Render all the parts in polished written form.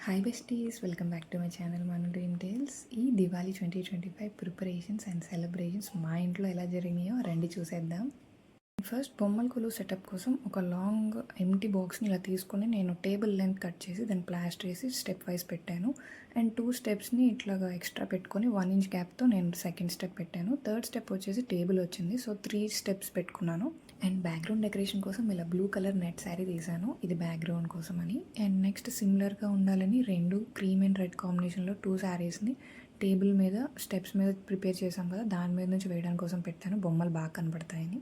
Hi besties, welcome back to my channel మన dream tiles. ఈ Diwali 2025 preparations and celebrations మా ఇంట్లో ఎలా జరిగినాయో రండి చూసేద్దాం. ఫస్ట్ బొమ్మల కొలువు సెటప్ కోసం ఒక లాంగ్ ఎంటీ బాక్స్ని ఇలా తీసుకొని నేను టేబుల్ లెంత్ కట్ చేసి దాన్ని ప్లాస్టర్ వేసి స్టెప్ వైజ్ పెట్టాను. అండ్ 2 స్టెప్స్ని ఇట్లాగా ఎక్స్ట్రా పెట్టుకొని 1 ఇంచ్ గ్యాప్తో నేను సెకండ్ స్టెప్ పెట్టాను. థర్డ్ స్టెప్ వచ్చేసి టేబుల్ వచ్చింది, సో 3 స్టెప్స్ పెట్టుకున్నాను. అండ్ బ్యాక్గ్రౌండ్ డెకరేషన్ కోసం ఇలా బ్లూ కలర్ నెట్ శారీ తీసాను, ఇది బ్యాక్గ్రౌండ్ కోసం అని. అండ్ నెక్స్ట్ సిమిలర్గా ఉండాలని 2 క్రీమ్ అండ్ రెడ్ కాంబినేషన్లో 2 శారీస్ని టేబుల్ మీద స్టెప్స్ మీద ప్రిపేర్ చేసాం కదా, దాని మీద నుంచి వేయడానికి కోసం పెట్టాను, బొమ్మలు బాగా కనపడతాయని.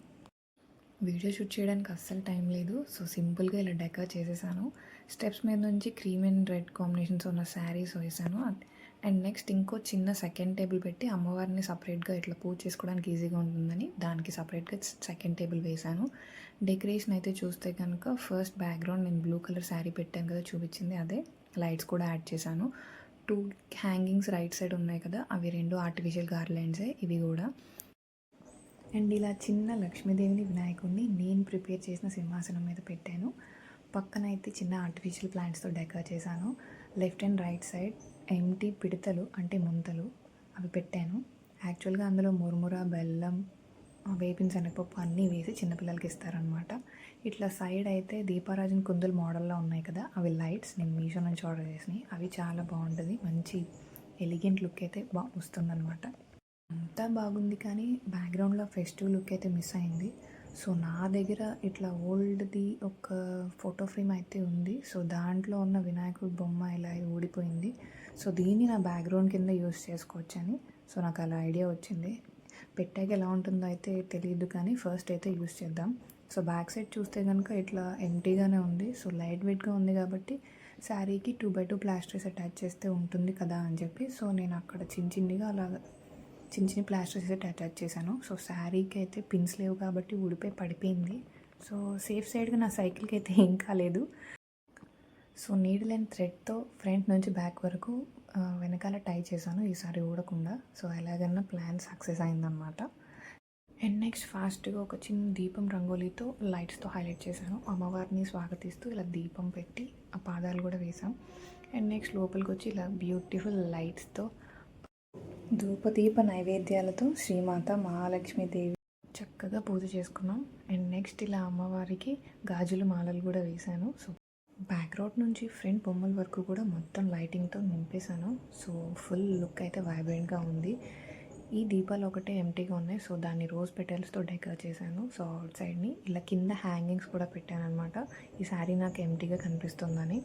వీడియో షూట్ చేయడానికి అస్సలు టైం లేదు, సో సింపుల్గా ఇలా డెకర్ చేసేసాను. స్టెప్స్ మీద నుంచి క్రీమ్ అండ్ రెడ్ కాంబినేషన్స్ ఉన్న శారీస్ వేసాను. అండ్ నెక్స్ట్ ఇంకో చిన్న సెకండ్ టేబుల్ పెట్టి అమ్మవారిని సపరేట్గా ఇట్లా పూజ చేసుకోవడానికి ఈజీగా ఉంటుందని దానికి సపరేట్గా సెకండ్ టేబుల్ వేసాను. డెకరేషన్ అయితే చూస్తే కనుక ఫస్ట్ బ్యాక్గ్రౌండ్ నేను బ్లూ కలర్ శారీ పెట్టాను కదా చూపించింది, అదే లైట్స్ కూడా యాడ్ చేశాను. 2 హ్యాంగింగ్స్ రైట్ సైడ్ ఉన్నాయి కదా, అవి 2 ఆర్టిఫిషియల్ గార్లెండ్సే ఇవి కూడా. అండ్ ఇలా చిన్న లక్ష్మీదేవిని వినాయకుడిని నేను ప్రిపేర్ చేసిన సింహాసనం మీద పెట్టాను. పక్కన అయితే చిన్న ఆర్టిఫిషియల్ ప్లాంట్స్తో డెకర్ చేశాను. లెఫ్ట్ అండ్ రైట్ సైడ్ ఎంటీ పిడతలు అంటే ముంతలు అవి పెట్టాను. యాక్చువల్గా అందులో మురుముర, బెల్లం, వేపిన శనగపప్పు అన్నీ వేసి చిన్నపిల్లలకి ఇస్తారనమాట. ఇట్లా సైడ్ అయితే దీపారాజన్ కుందులు మోడల్లో ఉన్నాయి కదా, అవి లైట్స్ నేను మీషో నుంచి ఆర్డర్ చేసినాయి. అవి చాలా బాగుంటుంది, మంచి ఎలిగెంట్ లుక్ అయితే వస్తుందన్నమాట. అంతా బాగుంది కానీ బ్యాక్గ్రౌండ్లో ఫెస్టివ్ లుక్ అయితే మిస్ అయింది. సో నా దగ్గర ఇట్లా ఓల్డ్ది ఒక ఫోటో ఫ్రేమ్ అయితే ఉంది. సో దాంట్లో ఉన్న వినాయకుడి బొమ్మ ఇలా ఊడిపోయింది. సో దీన్ని నా బ్యాక్గ్రౌండ్ కింద యూస్ చేసుకోవచ్చని సో నాకు అలా ఐడియా వచ్చింది. పెట్టాక ఎలా ఉంటుందో అయితే తెలియదు కానీ ఫస్ట్ అయితే యూస్ చేద్దాం. సో బ్యాక్ సైడ్ చూస్తే కనుక ఇట్లా ఎంటీగానే ఉంది. సో లైట్ వెయిట్గా ఉంది కాబట్టి శారీకి 2x2 ప్లాస్టర్స్ అటాచ్ చేస్తే ఉంటుంది కదా అని చెప్పి సో నేను అక్కడ చిన్నగా అలా చిన్న ప్లాస్టర్స్ అయితే అటాచ్ చేశాను. సో శారీకి అయితే పిన్స్ లేవు కాబట్టి ఊడిపోయి పడిపోయింది. సో సేఫ్ సైడ్గా నా సైకిల్కి అయితే ఏం కాలేదు. సో నీడిల్ అండ్ థ్రెడ్తో ఫ్రంట్ నుంచి బ్యాక్ వరకు వెనకాల టై చేశాను ఈసారి ఊడకుండా. సో ఎలాగన్నా ప్లాన్ సక్సెస్ అయిందనమాట. అండ్ నెక్స్ట్ ఫాస్ట్గా ఒక చిన్న దీపం రంగోలీతో లైట్స్తో హైలైట్ చేశాను. అమ్మవారిని స్వాగతిస్తూ ఇలా దీపం పెట్టి ఆ పాదాలు కూడా వేసాం. అండ్ నెక్స్ట్ లోపలికి వచ్చి ఇలా బ్యూటిఫుల్ లైట్స్తో ధూపదీప నైవేద్యాలతో శ్రీమాత మహాలక్ష్మీదేవి చక్కగా పూజ చేసుకున్నాం. అండ్ నెక్స్ట్ ఇలా అమ్మవారికి గాజులు మాలలు కూడా వేశాను. సో బ్యాక్గ్రౌండ్ నుంచి ఫ్రంట్ బొమ్మల వరకు కూడా మొత్తం లైటింగ్తో నింపేశాను. సో ఫుల్ లుక్ అయితే వైబ్రెంట్గా ఉంది. ఈ దీపాలు ఒకటే ఎంటీగా ఉన్నాయి, సో దాన్ని రోజ్ పెటల్స్తో డెకర్ చేశాను. సో అవుట్ సైడ్ని ఇలా కింద హ్యాంగింగ్స్ కూడా పెట్టాను అనమాట, ఈ శారీ నాకు ఎంటీగా కనిపిస్తుందని.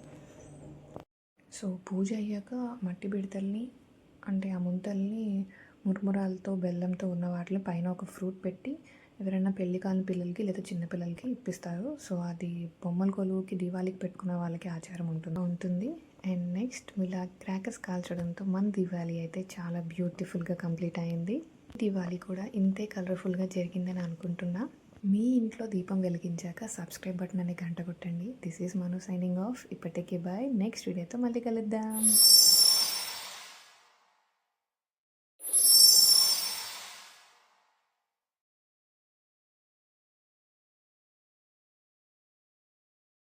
సో పూజ అయ్యాక మట్టి బిడతల్ని అంటే ఆ ముంతల్ని మురుమురాలతో బెల్లంతో ఉన్న వాటిలో పైన ఒక ఫ్రూట్ పెట్టి ఎవరైనా పెళ్లి కాని పిల్లలకి లేదా చిన్నపిల్లలకి ఇప్పిస్తారు. సో అది బొమ్మల కొలువుకి దివాళీకి పెట్టుకున్న వాళ్ళకి ఆచారం ఉంటుంది. అండ్ నెక్స్ట్ ఇలా క్రాకర్స్ కాల్చడంతో మన దివాళీ అయితే చాలా బ్యూటిఫుల్గా కంప్లీట్ అయింది. దివాళీ కూడా ఇంతే కలర్ఫుల్గా జరిగిందని అనుకుంటున్నా. మీ ఇంట్లో దీపం వెలిగించాక సబ్స్క్రైబ్ బటన్ అనే గంట కొట్టండి. This is Manu signing off. ఇప్పటికే బాయ్. నెక్స్ట్ వీడియోతో మళ్ళీ కలుద్దాం.